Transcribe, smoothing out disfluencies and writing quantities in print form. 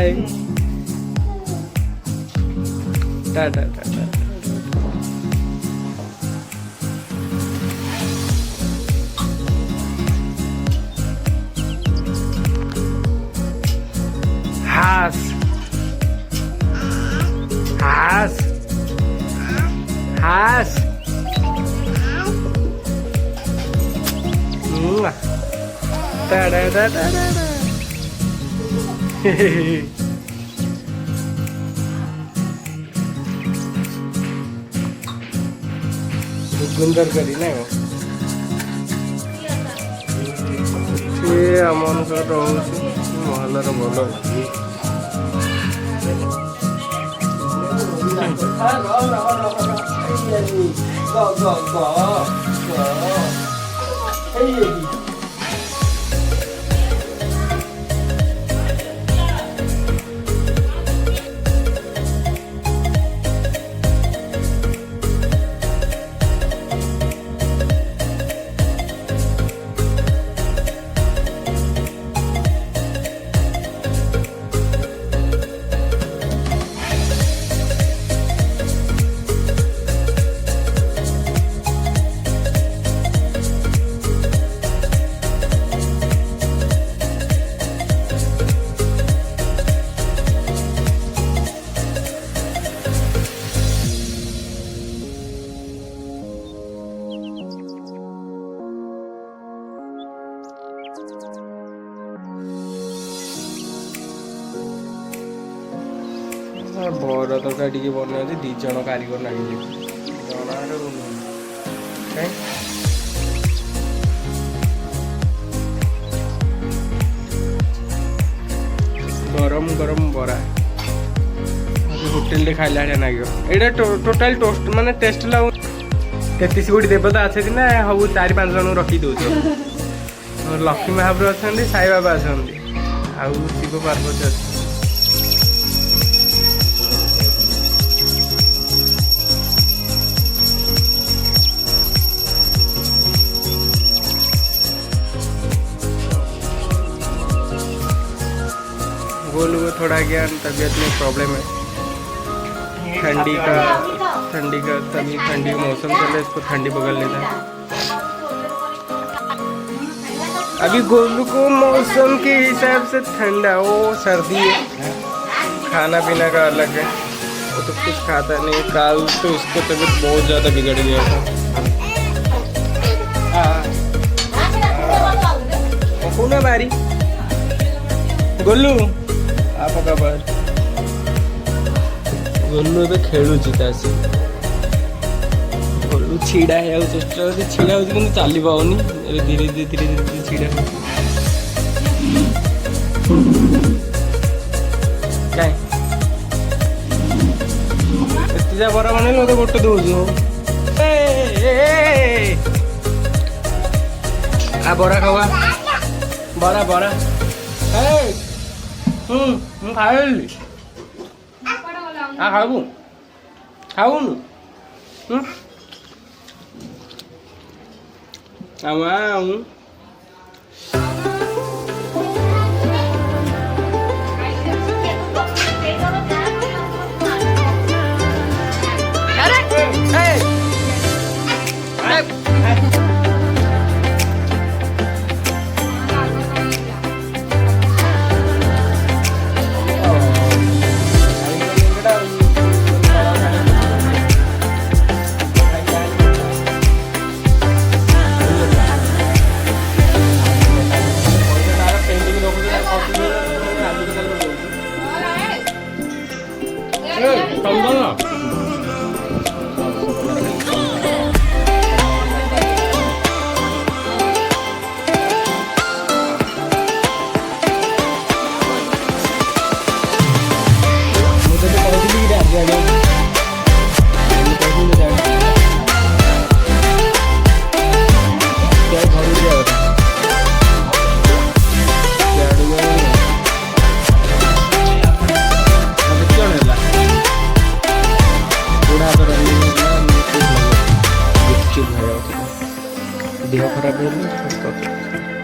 Bye Tata Tata. हास हास हास टाटा टाटा गुंदर करी ना सी आम रोचे महलर भल बड़ तरकारी टी बना दी जन कारीगर लगे गरम गरम बरा होटेल खाइला लगे टोटाल टोस्ट माने टेस्ट लग 33 कोटी देवता अच्छे ना सब 4-5 जन रखी दौ लक्ष्मी महाप्रभु अच्छा साई बाबा अच्छा आउ शिव पार्वती अच्छा गोलू को थोड़ा ज्ञान तबीयत में प्रॉब्लम है ठंडी का तभी ठंडी का मौसम चल रहा है इसको ठंडी पकड़ लेता है। अभी गोलू को मौसम के हिसाब से ठंडा वो सर्दी है खाना पीना का अलग है वो तो कुछ खाता नहीं। कल तो उसको तबीयत बहुत ज़्यादा बिगड़ गया था। ना बारी गोलू आप गोलू ए खेलुची गोलू छिड़ा है चेष्टा छिड़ा हो चली पाऊनी धीरे धीरे धीरे धीरे छिड़ा एत बरा बन मत गोटे दौचु आ बरा खावा बरा बरा खाइली खाऊ खाऊनु देह खराब है।